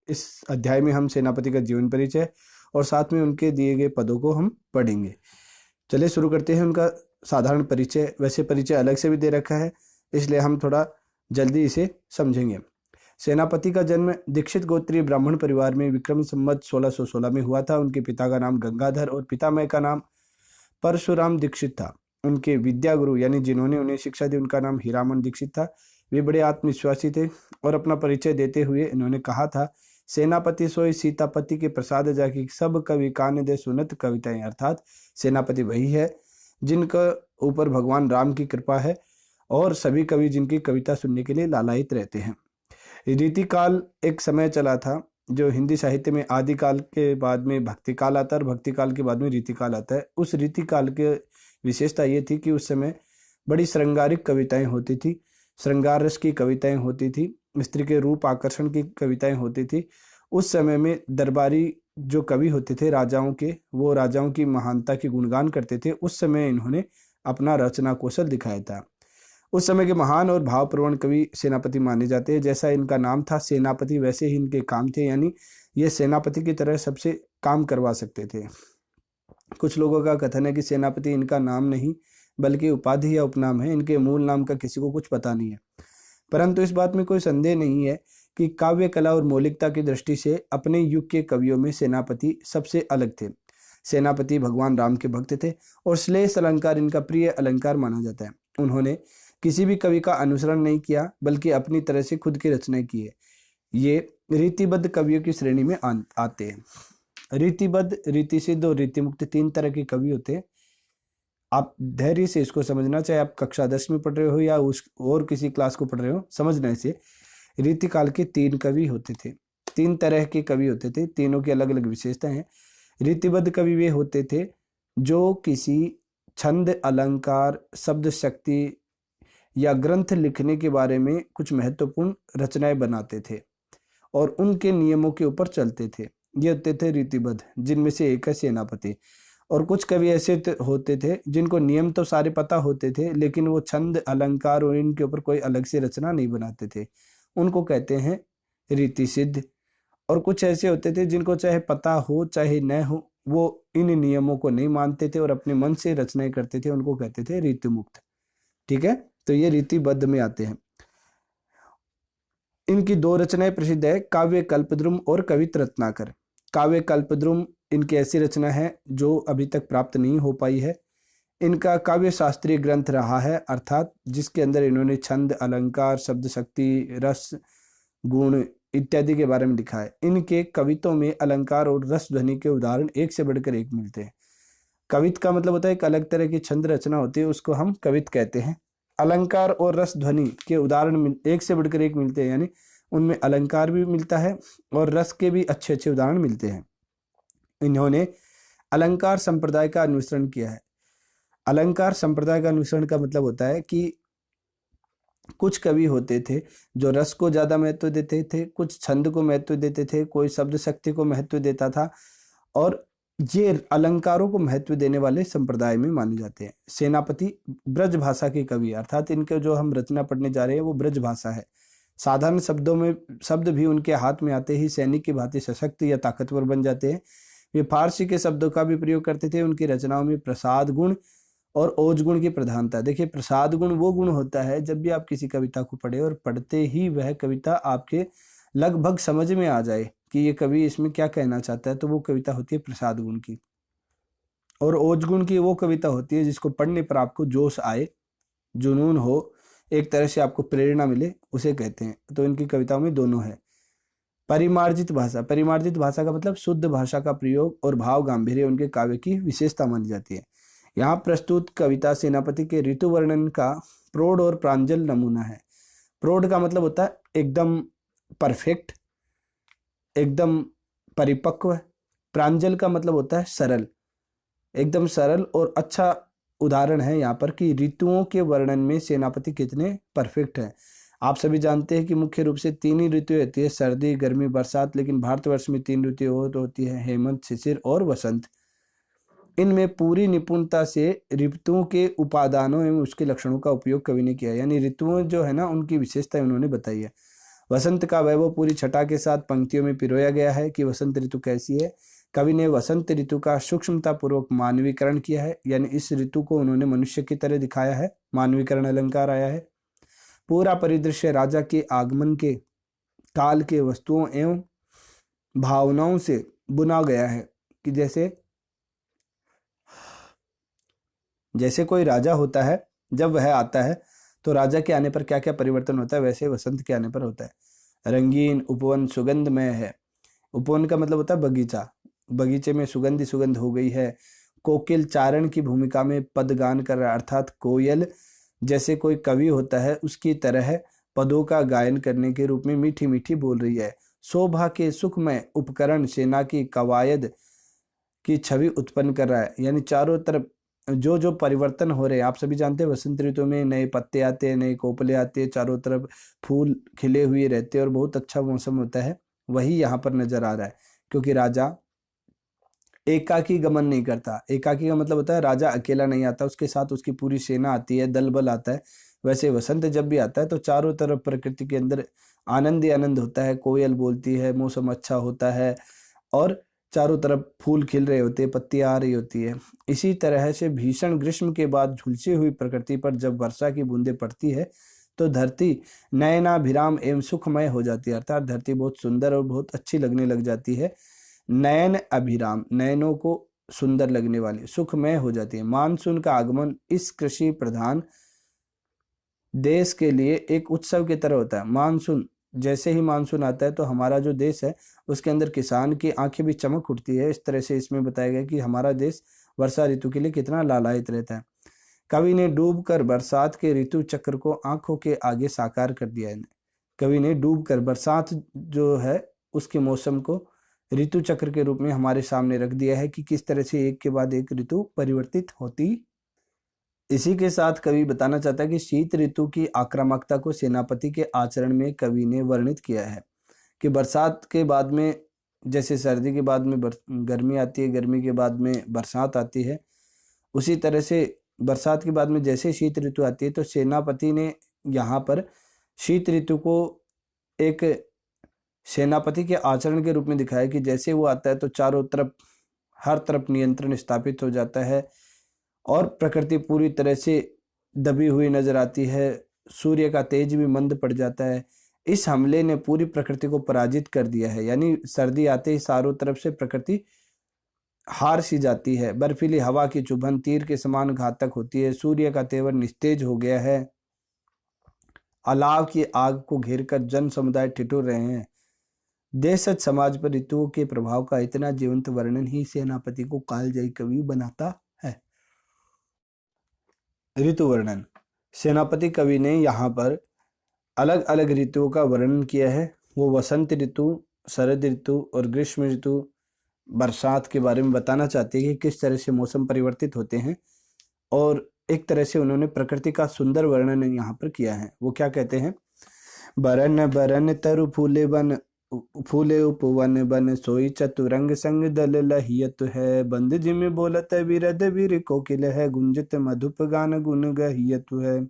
इस अध्याय में हम सेनापति का जीवन परिचय और साथ में उनके दिए गए पदों को हम पढ़ेंगे। चलिए शुरू करते हैं उनका साधारण परिचय। वैसे परिचय अलग से भी दे रखा है, इसलिए हम थोड़ा जल्दी इसे समझेंगे। सेनापति का जन्म दीक्षित गोत्रीय ब्राह्मण परिवार में विक्रम संवत 1616 में हुआ था। उनके पिता का नाम गंगाधर और पितामह का नाम परशुराम दीक्षित था। उनके विद्या गुरु यानी जिन्होंने उन्हें शिक्षा दी, उनका नाम हीरामन दीक्षित था। वे बड़े आत्मविश्वासी थे और अपना परिचय देते हुए इन्होंने कहा था, सेनापति सोई सीतापति के प्रसाद जाकी सब कवि कान दे सुनत कविताएं। अर्थात सेनापति वही है जिनका ऊपर भगवान राम की कृपा है और सभी कवि जिनकी कविता सुनने के लिए लालायित रहते हैं। रीतिकाल एक समय चला था जो हिंदी साहित्य में आदिकाल के बाद में भक्तिकाल आता है और भक्तिकाल के बाद में रीतिकाल आता है। उस रीतिकाल के विशेषता ये थी कि उस समय बड़ी श्रृंगारिक कविताएं होती थी, श्रृंगार रस की कविताएं होती थी, स्त्री के रूप आकर्षण की कविताएं होती थी। उस समय में दरबारी जो कवि होते थे राजाओं के, वो राजाओं की महानता की गुणगान करते थे। उस समय इन्होंने अपना रचना कौशल दिखाया था। उस समय के महान और भावप्रवण कवि सेनापति माने जाते हैं। जैसा इनका नाम था सेनापति, वैसे ही इनके काम थे, यानी ये सेनापति की तरह सबसे काम करवा सकते थे। कुछ लोगों का कथन है कि सेनापति इनका नाम नहीं बल्कि उपाधि या उपनाम है, इनके मूल नाम का किसी को कुछ पता नहीं है। परंतु इस बात में कोई संदेह नहीं है कि काव्य कला और मौलिकता की दृष्टि से अपने युग के कवियों में सेनापति सबसे अलग थे। सेनापति भगवान राम के भक्त थे और श्लेष अलंकार इनका प्रिय अलंकार माना जाता है। उन्होंने किसी भी कवि का अनुसरण नहीं किया बल्कि अपनी तरह से खुद की रचनाएं की है। ये रीतिबद्ध कवियों की श्रेणी में आते हैं। रीतिबद्ध, रीतिसिद्ध और रीतिमुक्त तीन तरह के कवि होते हैं। आप धैर्य से इसको समझना, चाहे आप कक्षा 10 में पढ़ रहे हो या उस और किसी क्लास को पढ़ रहे हो, समझना इसे। रीतिकाल के तीन कवि होते थे, तीन तरह के कवि होते थे, तीनों की अलग अलग विशेषताएं हैं। रीतिबद्ध कवि वे होते थे जो किसी छंद, अलंकार, शब्द शक्ति या ग्रंथ लिखने के बारे में कुछ महत्वपूर्ण रचनाएं बनाते थे और उनके नियमों के ऊपर चलते थे। ये होते थे रीतिबद्ध, जिनमें से एक है सेनापति। और कुछ कवि ऐसे होते थे जिनको नियम तो सारे पता होते थे लेकिन वो छंद, अलंकार और इनके ऊपर कोई अलग से रचना नहीं बनाते थे, उनको कहते हैं रीति सिद्ध। और कुछ ऐसे होते थे जिनको चाहे पता हो चाहे न हो, वो इन नियमों को नहीं मानते थे और अपने मन से रचनाएं करते थे, उनको कहते थे रीति मुक्त। ठीक है, तो ये रीतिबद्ध में आते हैं। इनकी दो रचनाएं प्रसिद्ध है, काव्य कल्पद्रुम और कवित रत्नाकर। काव्य कल्पद्रुम इनकी ऐसी रचना है जो अभी तक प्राप्त नहीं हो पाई है। इनका काव्य शास्त्रीय ग्रंथ रहा है, अर्थात जिसके अंदर इन्होंने छंद, अलंकार, शब्द शक्ति, रस, गुण इत्यादि के बारे में लिखा है। इनके कवितों में अलंकार और रस ध्वनि के उदाहरण एक से बढ़कर एक मिलते हैं। कवित का मतलब होता है एक अलग तरह की छंद रचना होती है, उसको हम कवित कहते हैं। अलंकार और रस ध्वनि के उदाहरण एक से बढ़कर एक मिलते हैं, यानी उनमें अलंकार भी मिलता है और रस के भी अच्छे अच्छे उदाहरण मिलते हैं। इन्होंने अलंकार संप्रदाय का अनुसरण किया है। अलंकार संप्रदाय का अनुसरण का मतलब होता है कि कुछ कवि होते थे जो रस को ज्यादा महत्व देते थे, कुछ छंद को महत्व देते थे, कोई शब्द शक्ति को महत्व देता था, और ये अलंकारों को महत्व देने वाले संप्रदाय में माने जाते हैं। सेनापति ब्रज भाषा के कवि, अर्थात इनके जो हम रचना पढ़ने जा रहे हैं वो ब्रज भाषा है। साधारण शब्दों में शब्द भी उनके हाथ में आते ही सैनिक की भांति सशक्त या ताकतवर बन जाते हैं। वे फारसी के शब्दों का भी प्रयोग करते थे। उनकी रचनाओं में प्रसाद गुण और ओज गुण की प्रधानता। देखिए, प्रसाद गुण वो गुण होता है जब भी आप किसी कविता को पढ़े और पढ़ते ही वह कविता आपके लगभग समझ में आ जाए कि ये कवि इसमें क्या कहना चाहता है, तो वो कविता होती है प्रसाद गुण की। और ओज गुण की वो कविता होती है जिसको पढ़ने पर आपको जोश आए, जुनून हो, एक तरह से आपको प्रेरणा मिले, उसे कहते हैं। तो इनकी कविताओं में दोनों है। परिमार्जित भाषा, परिमार्जित भाषा का मतलब शुद्ध भाषा का प्रयोग और भाव गांभीर्य उनके काव्य की विशेषता मानी जाती है। यहाँ प्रस्तुत कविता सेनापति के ऋतु वर्णन का प्रौढ़ और प्रांजल नमूना है। प्रौढ़ का मतलब होता है एकदम परफेक्ट, एकदम परिपक्व। प्रांजल का मतलब होता है सरल, एकदम सरल और अच्छा उदाहरण है यहाँ पर कि ऋतुओं के वर्णन में सेनापति कितने परफेक्ट हैं। आप सभी जानते हैं कि मुख्य रूप से तीन ही ऋतु होती है, सर्दी, गर्मी, बरसात, लेकिन भारतवर्ष में तीन ऋतु और होती है, हेमंत, शिशिर और वसंत। इनमें पूरी निपुणता से ऋतुओं के उपादानों एवं उसके लक्षणों का उपयोग कवि ने किया है, यानी ऋतुओं जो है ना उनकी विशेषता उन्होंने बताई है। वसंत का वैभव पूरी छटा के साथ पंक्तियों में पिरोया गया है कि वसंत ऋतु कैसी है। कवि ने वसंत ऋतु का सूक्ष्मता पूर्वक मानवीकरण किया है, यानी इस ऋतु को उन्होंने मनुष्य की तरह दिखाया है। मानवीकरण अलंकार आया है। पूरा परिदृश्य राजा के आगमन के काल के वस्तुओं एवं भावनाओं से बुना गया है कि जैसे कोई राजा होता है, जब वह आता है तो राजा के आने पर क्या क्या परिवर्तन होता है, वैसे वसंत के आने पर होता है। रंगीन उपवन सुगंधमय है। उपवन का मतलब होता है बगीचा। बगीचे में सुगंध सुगंध हो गई है। कोकिल चारण की भूमिका में पद गान कर रहा है, अर्थात कोयल जैसे कोई कवि होता है उसकी तरह पदों का गायन करने के रूप में मीठी मीठी बोल रही है। शोभा के सुखमय उपकरण सेना की कवायद की छवि उत्पन्न कर रहा है, यानी चारों तरफ जो जो परिवर्तन हो रहे हैं। आप सभी जानते हैं वसंत ऋतु में नए पत्ते आते हैं, नए कोपले आते हैं, चारों तरफ फूल खिले हुए रहते हैं और बहुत अच्छा मौसम होता है। वही यहाँ पर नजर आ रहा है, क्योंकि राजा एकाकी गमन नहीं करता। एकाकी का मतलब होता है राजा अकेला नहीं आता, उसके साथ उसकी पूरी सेना आती है, दल बल आता है। वैसे वसंत जब भी आता है तो चारों तरफ प्रकृति के अंदर आनंद ही आनंद होता है। कोयल बोलती है, मौसम अच्छा होता है और चारों तरफ फूल खिल रहे होते हैं, पत्तियां आ रही होती है। इसी तरह से भीषण ग्रीष्म के बाद झुलसी हुई प्रकृति पर जब वर्षा की बूंदें पड़ती है तो धरती नयनाभिराम एवं सुखमय हो जाती है, अर्थात धरती बहुत सुंदर और बहुत अच्छी लगने लग जाती है। नयन अभिराम, नयनों को सुंदर लगने वाली, सुखमय हो जाती है। मानसून का आगमन इस कृषि प्रधान देश के लिए एक उत्सव की तरह होता है। मानसून, जैसे ही मानसून आता है तो हमारा जो देश है उसके अंदर किसान की आंखें भी चमक उठती है। इस तरह से इसमें बताया गया कि हमारा देश वर्षा ऋतु के लिए कितना लालायित रहता है। कवि ने डूबकर बरसात के ऋतु चक्र को आंखों के आगे साकार कर दिया है। कवि ने डूबकर बरसात जो है उसके मौसम को ऋतु चक्र के रूप में हमारे सामने रख दिया है कि किस तरह से एक के बाद एक ऋतु परिवर्तित होती। इसी के साथ कवि बताना चाहता है कि शीत ऋतु की आक्रामकता को सेनापति के आचरण में कवि ने वर्णित किया है कि बरसात के बाद में, जैसे सर्दी के बाद में गर्मी आती है, गर्मी के बाद में बरसात आती है, उसी तरह से बरसात के बाद में जैसे शीत ऋतु आती है तो सेनापति ने यहाँ पर शीत ऋतु को एक सेनापति के आचरण के रूप में दिखाया कि जैसे वो आता है तो चारों तरफ हर तरफ नियंत्रण स्थापित हो जाता है और प्रकृति पूरी तरह से दबी हुई नजर आती है। सूर्य का तेज भी मंद पड़ जाता है। इस हमले ने पूरी प्रकृति को पराजित कर दिया है, यानी सर्दी आते ही चारों तरफ से प्रकृति हार सी जाती है। बर्फीली हवा की चुभन तीर के समान घातक होती है। सूर्य का तेवर निस्तेज हो गया है। अलाव की आग को घेरकर जन समुदाय ठिठुर रहे हैं। देशज समाज पर ऋतुओं के प्रभाव का इतना जीवंत वर्णन ही सेनापति को कालजयी कवि बनाता है। ऋतु वर्णन। सेनापति कवि ने यहाँ पर अलग अलग ऋतुओं का वर्णन किया है। वो वसंत ऋतु, शरद ऋतु और ग्रीष्म ऋतु, बरसात के बारे में बताना चाहते हैं कि किस तरह से मौसम परिवर्तित होते हैं और एक तरह से उन्होंने प्रकृति का सुंदर वर्णन यहाँ पर किया है। वो क्या कहते हैं, बरन बरन तरु फूले बन, फूले उपवन बन, सोई चतुरंग संग दल लहियत है, बंद जिम बोलत विरद वीर कोकिल है, गुंजित मधुप गान गुन गहियत है।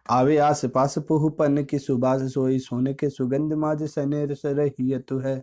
आवे आस पास पुहपन की सुबास, सोई सोने के सुगंध माज सनेर सरहियत है।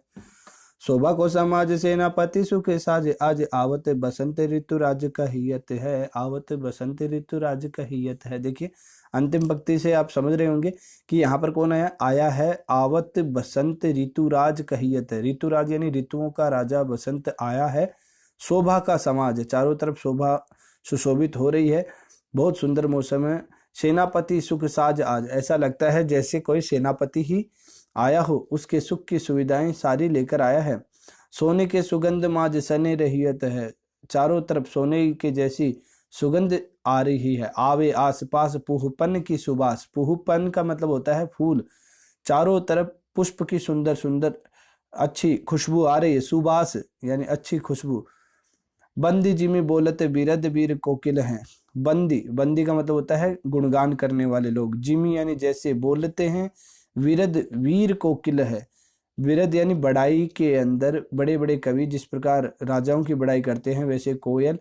शोभा को समाज सेनापति सुख साज, आज आवत बसंत ऋतु राज कहियत है, आवत बसंत ऋतु राज कहियत है। देखिए अंतिम पंक्ति से आप समझ रहे होंगे कि यहाँ पर कौन आया है, आवत बसंत ऋतुराज कहियत है। ऋतुराज यानी ऋतुओं का राजा बसंत आया है। शोभा का समाज, चारों तरफ शोभा सुशोभित हो रही है, बहुत सुंदर मौसम है। सेनापति सुख साज आज, ऐसा लगता है जैसे कोई सेनापति ही आया हो, उसके सुख की सुविधाएं सारी लेकर आया है। सोने के सुगंध माज सने रहियत है, चारों तरफ सोने के जैसी सुगंध आ रही है। आवे आस पास पुहपन की सुबास, पुहपन का मतलब होता है फूल, चारों तरफ पुष्प की सुंदर सुंदर अच्छी खुशबू आ रही है। सुबास यानी अच्छी खुशबू। बंदी जिमी बोलत बिरद वीर कोकिल हैं, बंदी, बंदी का मतलब होता है गुणगान करने वाले लोग। जिमी यानी जैसे बोलते हैं, विरद वीर कोकिल है। विरद यानी बड़ाई के अंदर बड़े बड़े कवि जिस प्रकार राजाओं की बड़ाई करते हैं, वैसे कोयल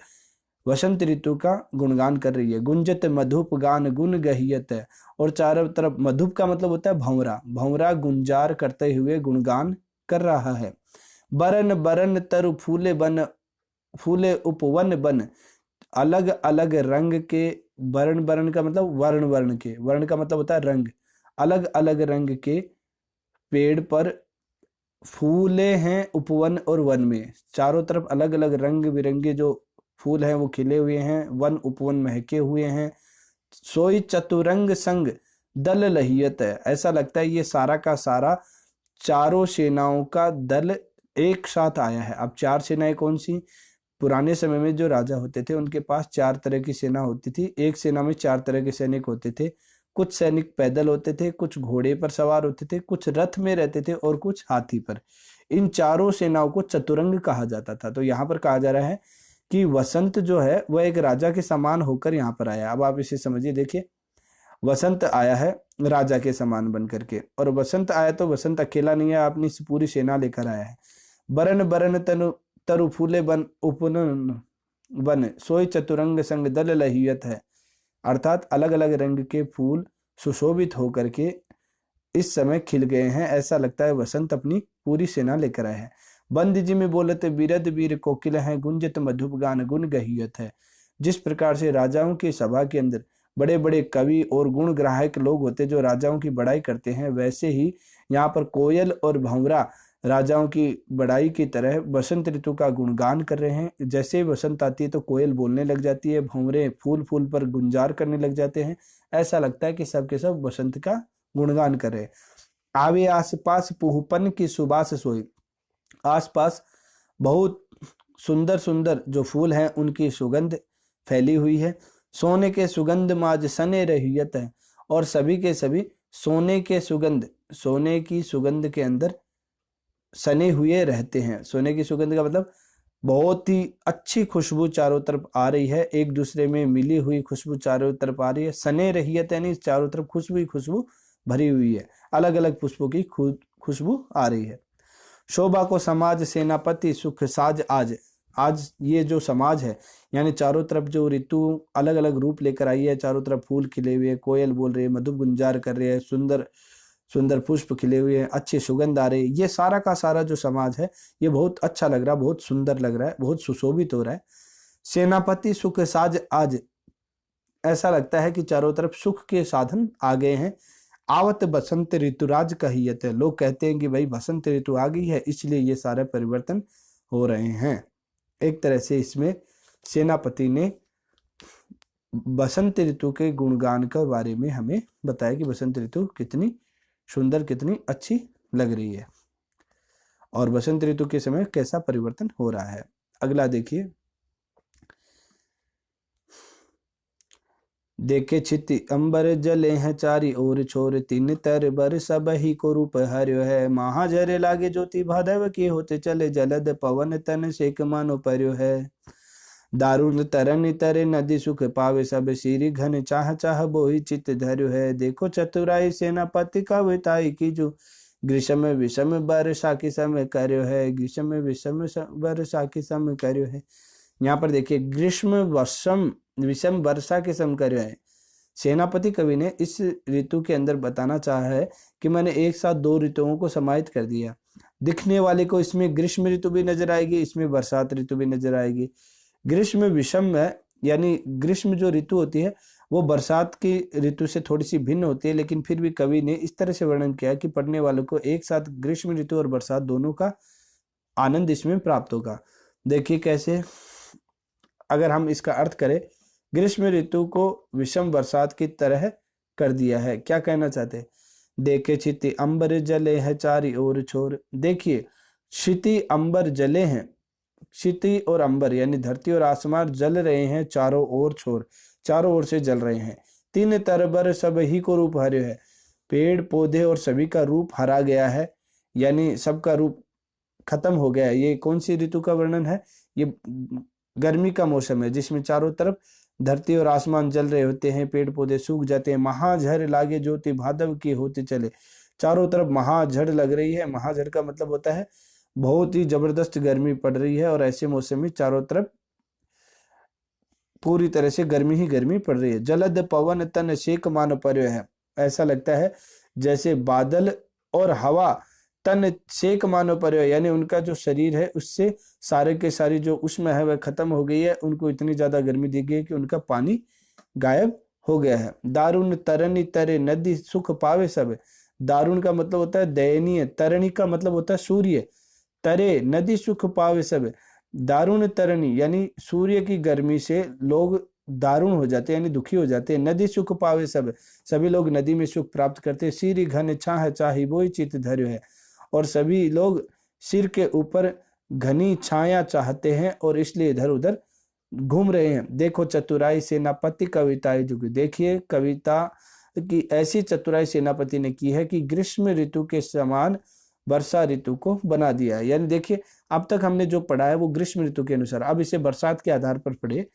वसंत ऋतु का गुणगान कर रही है। गुंजत मधुप गान गुन गहियत है, और चारों तरफ मधुप का मतलब होता है भंवरा, भंवरा गुंजार करते हुए गुणगान कर रहा है। बरन बरन तरु फूले बन, फूले उपवन बन, अलग अलग रंग के, बरन बरन का मतलब वर्ण, वर्ण के, वर्ण का मतलब होता है रंग, अलग अलग रंग के पेड़ पर फूले हैं उपवन और वन में, चारों तरफ अलग अलग रंग बिरंगे जो फूल हैं वो खिले हुए हैं, वन उपवन महके हुए हैं। सोई चतुरंग संग दल लहियत है, ऐसा लगता है ये सारा का सारा चारों सेनाओं का दल एक साथ आया है। अब चार सेनाएं कौन सी? पुराने समय में जो राजा होते थे उनके पास चार तरह की सेना होती थी, एक सेना में चार तरह के सैनिक होते थे। कुछ सैनिक पैदल होते थे, कुछ घोड़े पर सवार होते थे, कुछ रथ में रहते थे और कुछ हाथी पर। इन चारों सेनाओं को चतुरंग कहा जाता था। तो यहाँ पर कहा जा रहा है कि वसंत जो है वह एक राजा के समान होकर यहाँ पर आया। अब आप इसे समझिए, देखिए वसंत आया है राजा के समान बन करके, और वसंत आया तो वसंत अकेला नहीं है, अपनी पूरी सेना लेकर आया है। बरन बरन तनु तरु फूले बन उपन बन, सोई चतुरंग संग दल लहियत है, अर्थात अलग अलग रंग के फूल सुशोभित होकर के इस समय खिल गए हैं, ऐसा लगता है वसंत अपनी पूरी सेना लेकर आए हैं। बंद जी में बोलत बिरद वीर कोकिल है, गुंजत मधुप गान गुन गहियत है। जिस प्रकार से राजाओं की सभा के अंदर बड़े बड़े कवि और गुण ग्राहक लोग होते जो राजाओं की बड़ाई करते हैं, वैसे ही यहाँ पर कोयल और भंवरा राजाओं की बड़ाई की तरह बसंत ऋतु का गुणगान कर रहे हैं। जैसे ही बसंत आती है तो कोयल बोलने लग जाती है, भंवरे फूल फूल पर गुंजार करने लग जाते हैं, ऐसा लगता है कि सब के सब बसंत का गुणगान कर रहे हैं। आवे आसपास पुहपन की सुबास सोई, आसपास बहुत सुंदर सुंदर जो फूल हैं उनकी सुगंध फैली हुई है। सोने के सुगंध माज सने रहियत है, और सभी के सभी सोने के सुगंध, सोने की सुगंध के अंदर सने हुए रहते हैं। सोने की सुगंध का मतलब बहुत ही अच्छी खुशबू चारों तरफ आ रही है, एक दूसरे में मिली हुई खुशबू चारों तरफ आ रही है। सने रहियत यानी चारों तरफ खुशबू ही खुशबू भरी हुई है, अलग अलग पुष्पों की खुशबू आ रही है। शोभा को समाज सेनापति सुख साज आज, आज ये जो समाज है यानी चारों तरफ जो ऋतु अलग अलग रूप लेकर आई है, चारों तरफ फूल खिले हुए, कोयल बोल रही है, मधु गुंजार कर रहे हैं, सुंदर सुंदर पुष्प खिले हुए हैं, अच्छी सुगंध आ रही है, ये सारा का सारा जो समाज है ये बहुत अच्छा लग रहा है, बहुत सुंदर लग रहा है, बहुत सुशोभित हो रहा है। सेनापति सुख साज आज, ऐसा लगता है कि चारों तरफ सुख के साधन आ गए हैं। आवत बसंत ऋतुराज कहियत है, लोग कहते हैं कि भाई बसंत ऋतु आ गई है, इसलिए ये सारे परिवर्तन हो रहे हैं। एक तरह से इसमें सेनापति ने बसंत ऋतु के गुणगान के बारे में हमें बताया कि बसंत ऋतु कितनी सुंदर, कितनी अच्छी लग रही है, और बसंत ऋतु के समय कैसा परिवर्तन हो रहा है। अगला देखिए, देखे छिति अंबर जले हैं चारी ओर छोर, तीन तर बर सब ही को रूप हर्यो है। महाझरे लागे ज्योति भादव के होते चले, जलद पवन तन सेक मानो पर्यो है। दारुण तरन तरे नदी सुख पावे, सब सिरी घन चाह चाह बोही चित धर्यो है। देखो चतुराई सेनापति का विताई की जो, ग्रीष्म विषम वर्षा की समय कार्यो है, ग्रीष्म विषम वर्षा की समय कार्यो है। यहाँ पर देखिए ग्रीष्म विषम वर्षा के सम कार्य है। सेनापति कवि ने इस ऋतु के अंदर बताना चाहा है कि मैंने एक साथ दो ऋतुओं को समाहित कर दिया। दिखने वाले को इसमें ग्रीष्म ऋतु भी नजर आएगी, इसमें बरसात ऋतु भी नजर आएगी। ग्रीष्म विषम है यानी ग्रीष्म जो ऋतु होती है वो बरसात की ऋतु से थोड़ी सी भिन्न होती है, लेकिन फिर भी कवि ने इस तरह से वर्णन किया कि पढ़ने वालों को एक साथ ग्रीष्म ऋतु और बरसात दोनों का आनंद इसमें प्राप्त होगा। देखिए कैसे, अगर हम इसका अर्थ करें, ग्रीष्म ऋतु को विषम बरसात की तरह कर दिया है। क्या कहना चाहते हैं? देखे क्षिति अंबर जले है चारी ओर छोर, देखिए क्षिति अंबर जले हैं, क्षिति और अंबर यानी धरती और आसमान जल रहे हैं चारों ओर छोर, चारों ओर से जल रहे हैं। तीन तरबर सब ही को रूप हरे है, पेड़ पौधे और सभी का रूप हरा गया है, यानी सबका रूप खत्म हो गया है। ये कौन सी ऋतु का वर्णन है? ये गर्मी का मौसम है जिसमें चारों तरफ धरती और आसमान जल रहे होते हैं, पेड़ पौधे सूख जाते हैं। महाझड़ लागे ज्योति भादव की होते चले, चारों तरफ महाझड़ लग रही है। महाझड़ का मतलब होता है बहुत ही जबरदस्त गर्मी पड़ रही है, और ऐसे मौसम में चारों तरफ पूरी तरह से गर्मी ही गर्मी पड़ रही है। जलद पवन तन सेक मान पर्यो है, ऐसा लगता है जैसे बादल और हवा तन सेक मानो पर्यो, यानी उनका जो शरीर है उससे सारे के सारी जो उष्मा है वह खत्म हो गई है, उनको इतनी ज्यादा गर्मी दी गई है कि उनका पानी गायब हो गया है। दारुण तरनी तरे नदी सुख पावे सब, दारुण का मतलब होता है दयनीय, तरणी का मतलब होता है सूर्य, तरे नदी सुख पावे सब, दारुण तरणी यानी सूर्य की गर्मी से लोग दारुण हो जाते हैं यानी दुखी हो जाते हैं। नदी सुख पावे सब, सभी लोग नदी में सुख प्राप्त करते हैं। सिर घन छाह चाही बोई चित धर्यो है, और सभी लोग सिर के ऊपर घनी छाया चाहते हैं और इसलिए इधर उधर घूम रहे हैं। देखो चतुराई सेनापति कविताएं जुग, देखिए कविता की ऐसी चतुराई सेनापति ने की है कि ग्रीष्म ऋतु के समान वर्षा ऋतु को बना दिया है। यानी देखिए अब तक हमने जो पढ़ा है वो ग्रीष्म ऋतु के अनुसार, अब इसे बरसात के आधार पर पढ़े।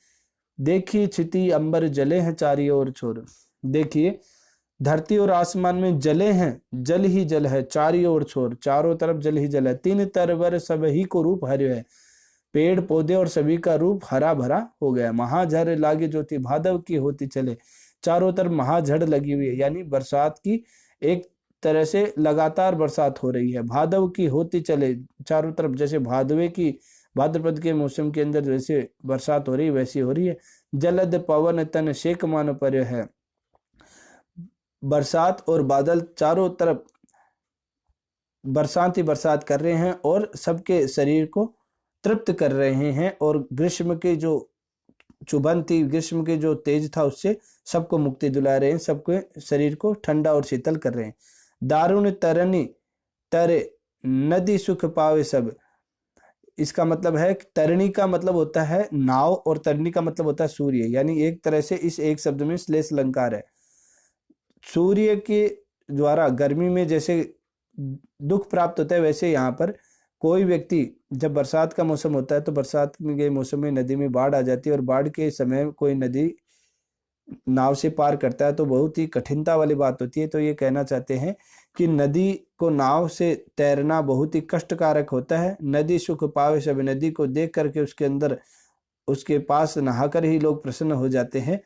देखिए छिति अंबर जले हैं चारी ओर छोर, देखिए धरती और आसमान में जले हैं, जल ही जल है, चारी ओर छोर, चारों तरफ जल ही जल है। तीन तरवर सब ही को रूप हर्यो है, पेड़ पौधे और सभी का रूप हरा भरा हो गया। महाझड़ लागे ज्योति भादव की होती चले, चारों तरफ महाझड़ लगी हुई है, यानी बरसात की एक तरह से लगातार बरसात हो रही है। भादव की होती चले, चारों तरफ जैसे भादवे की भाद्रपद के मौसम के अंदर जैसे बरसात हो रही है वैसी हो रही है। जलद पवन तन शेक मान पर्यो है, बरसात और बादल चारों तरफ बरसात ही बरसात कर रहे हैं और सबके शरीर को तृप्त कर रहे हैं, और ग्रीष्म के जो चुभन थी, ग्रीष्म के जो तेज था उससे सबको मुक्ति दिला रहे हैं, सबके शरीर को ठंडा और शीतल कर रहे हैं। दारुण तरनी तरे नदी सुख पावे सब, इसका मतलब है तरणी का मतलब होता है नाव और तरनी का मतलब होता है सूर्य, यानी एक तरह से इस एक शब्द में श्लेष अलंकार है। सूर्य के द्वारा गर्मी में जैसे दुख प्राप्त होता है वैसे यहाँ पर कोई व्यक्ति जब बरसात का मौसम होता है तो बरसात के मौसम में नदी में बाढ़ आ जाती है, और बाढ़ के समय कोई नदी नाव से पार करता है तो बहुत ही कठिनता वाली बात होती है। तो ये कहना चाहते हैं कि नदी को नाव से तैरना बहुत ही कष्टकारक होता है। नदी सुख पावे सब, नदी को देख करके उसके अंदर उसके पास नहाकर ही लोग प्रसन्न हो जाते हैं।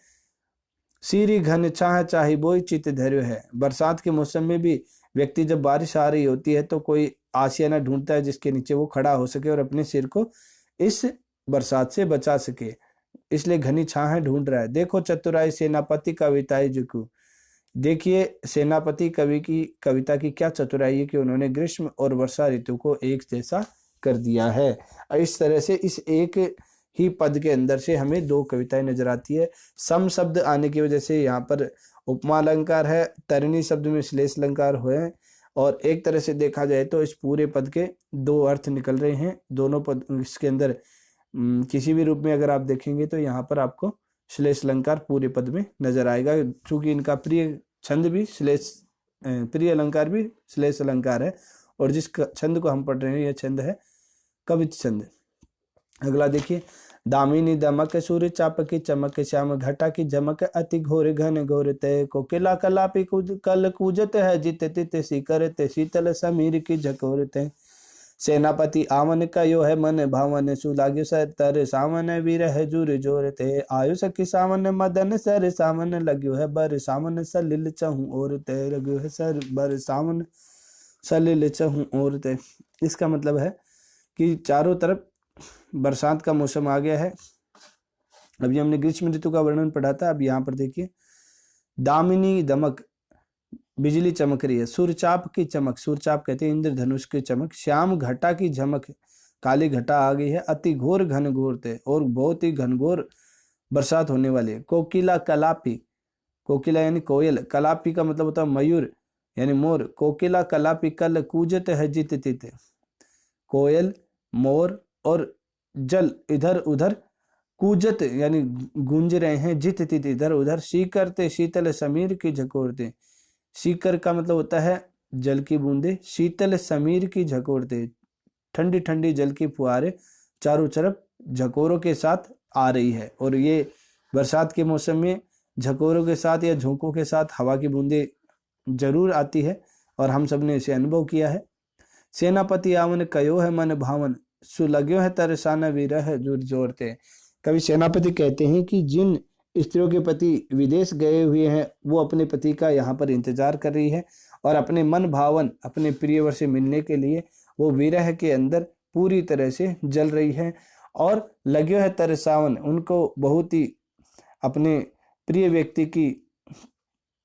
सीरी घन छाह चाही बोई चित धैर्य है, बरसात के मौसम में भी व्यक्ति जब बारिश आ रही होती है तो कोई आशियाना ढूंढता है जिसके नीचे वो खड़ा हो सके और अपने सिर को इस बरसात से बचा सके, इसलिए घनी छाह ढूंढ रहा है। देखो चतुराई सेनापति कविताएं जुकू, देखिए सेनापति कवि की कविता की क्या चतुराई है कि उन्होंने ग्रीष्म और वर्षा ऋतु को एक जैसा कर दिया है। इस तरह से इस एक ही पद के अंदर से हमें दो कविताएं नजर आती है। सम शब्द आने की वजह से यहाँ पर उपमा अलंकार है, तरणी शब्द में श्लेष अलंकार हुए, और एक तरह से देखा जाए तो इस पूरे पद के दो अर्थ निकल रहे हैं। दोनों पद इसके अंदर किसी भी रूप में अगर आप देखेंगे तो यहाँ पर आपको श्लेष अलंकार पूरे पद में नजर आएगा, क्योंकि इनका प्रिय छंद भी श्लेष, प्रिय अलंकार भी श्लेष अलंकार है, और जिस छंद को हम पढ़ रहे हैं यह छंद है कवित छंद। अगला देखिए, दामिनी दमक सूर्य चाप की चमक, श्याम घटा की झमक, अति घोर घन घोर तय, कोकिला कलापी कल कूजत है जित तित सीकर ते, शीतल समीर की झकोर तय। सेनापति आवन कयो है मन भावन, सुलाग्यो सर तर सावन वीर है जुर जोर ते, आयु सखी सावन मदन सर सावन, लग्यो है बर सावन सलिल चहु और ते, लग्यो है सर बर सावन सलिल चहु और ते। इसका मतलब है कि चारों तरफ बरसात का मौसम आ गया है। अभी हमने ग्रीष्म ऋतु का वर्णन पढ़ा था, अब यहाँ पर देखिए दामिनी दमक, बिजली चमक रही है, सूर्यचाप की चमक, सूर्यचाप कहते हैं इंद्रधनुष की चमक, श्याम घटा की झमक, काली घटा आ गई है, अति घोर घन घोर थे, और बहुत ही घनघोर बरसात होने वाली है। कोकिला कलापी, कोकिला यानी कोयल, कलापी का मतलब होता है मयूर यानी मोर, कोकिला कलापी कल कूजत है जित तित, कोयल मोर और जल इधर उधर कूजत यानी गूंज रहे हैं, जित तित इधर उधर, सीकरते शीतल समीर की झकोरते, सीकर का मतलब होता है जल की बूंदे, शीतल समीर की झकोरते, ठंडी ठंडी जल की फुहारे चारों तरफ झकोरों के साथ आ रही है। और ये बरसात के मौसम में झकोरों के साथ या झोंकों के साथ हवा की बूंदे जरूर आती है, और हम सब ने इसे अनुभव किया है। सेनापति आवन कयो है मन भावन, सुलग्यो है तरसाना वीर है जुर जोरते, कवि सेनापति कहते हैं कि जिन स्त्रियों के पति विदेश गए हुए हैं वो अपने पति का यहाँ पर इंतजार कर रही है और अपने मन भावन अपने प्रियवर से मिलने के लिए वो विरह के अंदर पूरी तरह से जल रही है और लगे है तरसावन, उनको बहुत ही अपने प्रिय व्यक्ति की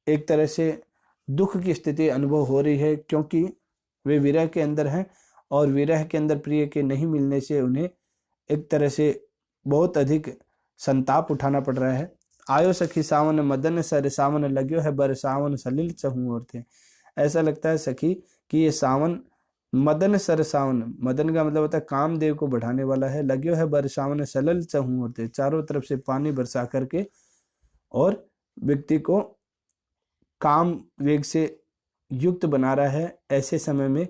एक तरह से दुख की स्थिति अनुभव हो रही है, क्योंकि वे विरह के अंदर हैं और विरह के अंदर प्रिय के नहीं मिलने से उन्हें एक तरह से बहुत अधिक संताप उठाना पड़ रहा है। आयो सखी सावन मदन सर सावन लग्यो है बर सावन सलिल चहु और थे। ऐसा लगता है सखी कि ये सावन मदन सर सावन, मदन का मतलब होता है कामदेव को बढ़ाने वाला है, लग्यो है बर सावन सलिल चहु और थे, चारों तरफ से पानी बरसा करके और व्यक्ति को काम वेग से युक्त बना रहा है। ऐसे समय में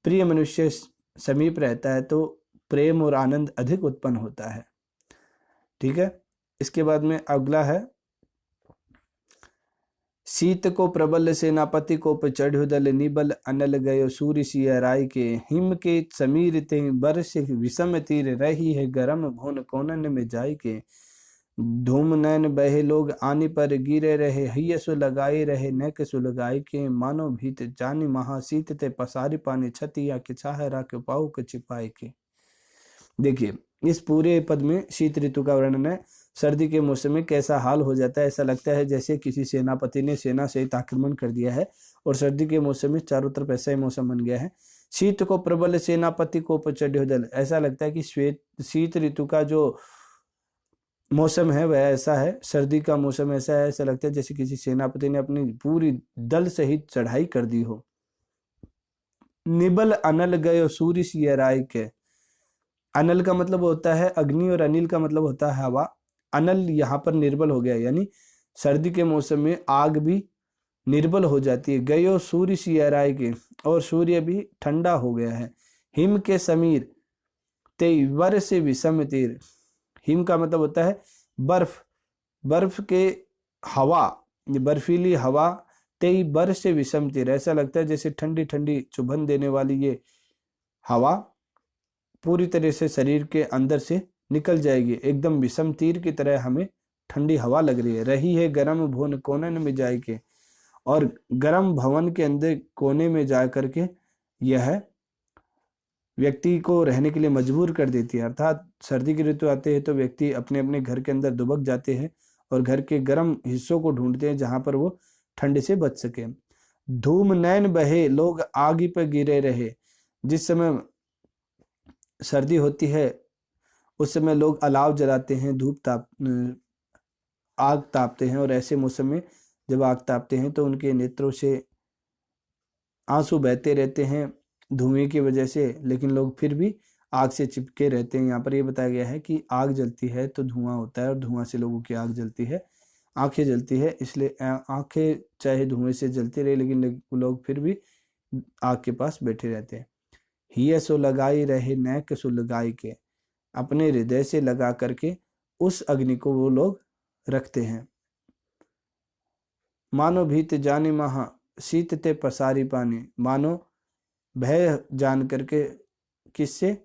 प्रिय मनुष्य समीप रहता है तो प्रेम और आनंद अधिक उत्पन्न होता है। ठीक है, इसके बाद में अगला है, शीत को प्रबल सेनापति को चढ़्यो दल निबल अनल गयो सूर्य सिया राय के हिम के समीर ते बरस विषम तीर रही है गरम भुवन कोनन में जाय के धूम नैन बहे लोग आनी पर गिरे रहे हिय सु लगाए रहे नैक सु लगाई के मानो भीत जानी महा शीत ते पसारी पानी छतिया के छाह राख पाऊ के छिपाए के। देखिए इस पूरे पद में शीत ऋतु का वर्णन है। सर्दी के मौसम में कैसा हाल हो जाता है, ऐसा लगता है जैसे किसी सेनापति ने सेना सहित आक्रमण कर दिया है और सर्दी के मौसम में चारों तरफ ऐसा ही मौसम बन गया है। शीत को प्रबल सेनापति को चढ़्यो दल, ऐसा लगता है कि शीत ऋतु का जो मौसम है वह ऐसा है, सर्दी का मौसम ऐसा है, ऐसा लगता है जैसे किसी सेनापति ने अपनी पूरी दल सहित चढ़ाई कर दी हो। निबल अनल गयो सूर्य सिया राय के, अनल का मतलब होता है अग्नि और अनिल का मतलब होता है हवा। अनल यहाँ पर निर्बल हो गया, यानी सर्दी के मौसम में आग भी निर्बल हो जाती है। गयो सूर्य सिया राय के, और सूर्य भी ठंडा हो गया है। हिम के समीर ते वर से विषम तीर, हिम का मतलब होता है बर्फ, बर्फ के हवा, ये बर्फीली हवा, तेई बर से विषम तीर, ऐसा लगता है जैसे ठंडी ठंडी चुभन देने वाली ये हवा पूरी तरह से शरीर के अंदर से निकल जाएगी, एकदम विषम तीर की तरह हमें ठंडी हवा लग रही है। रही है गर्म भुवन कोनन में जाए के, और गर्म भवन के अंदर कोने में जा करके यह व्यक्ति को रहने के लिए मजबूर कर देती है। अर्थात सर्दी की ऋतु आते हैं तो व्यक्ति अपने अपने घर के अंदर दुबक जाते हैं और घर के गर्म हिस्सों को ढूंढते हैं जहां पर वो ठंड से बच सके। धूम नैन बहे लोग आग पर गिरे रहे, जिस समय सर्दी होती है उस समय लोग अलाव जलाते हैं, आग तापते हैं, और ऐसे मौसम में जब आग तापते हैं तो उनके नेत्रों से आंसू बहते रहते हैं धुएं की वजह से, लेकिन लोग फिर भी आग से चिपके रहते हैं। यहाँ पर ये बताया गया है कि आग जलती है तो धुआं होता है और धुआं से लोगों की आग जलती है, आंखें जलती है, इसलिए आंखें चाहे धुएं से जलती रहे लेकिन लोग फिर भी आग के पास बैठे रहते हैं। हिय सो लगाई रहे नैक सो लगाई के, अपने हृदय से लगा करके उस अग्नि को वो लोग रखते हैं। मानो भीत जाने महा शीत ते पसारी पानी, मानो भय जान करके, किससे,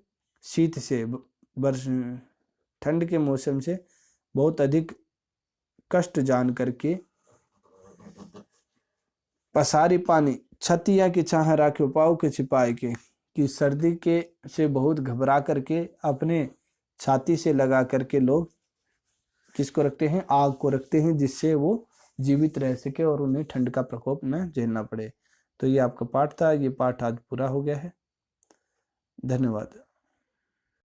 शीत से, वर्ष ठंड के मौसम से बहुत अधिक कष्ट जान करके पसारी पानी छतिया की छाह राखे पाओ के छिपाए के, कि सर्दी के से बहुत घबरा करके अपने छाती से लगा करके लोग किसको रखते हैं, आग को रखते हैं, जिससे वो जीवित रह सके और उन्हें ठंड का प्रकोप न झेलना पड़े। तो ये आपका पाठ था, ये पाठ आज पूरा हो गया है। धन्यवाद।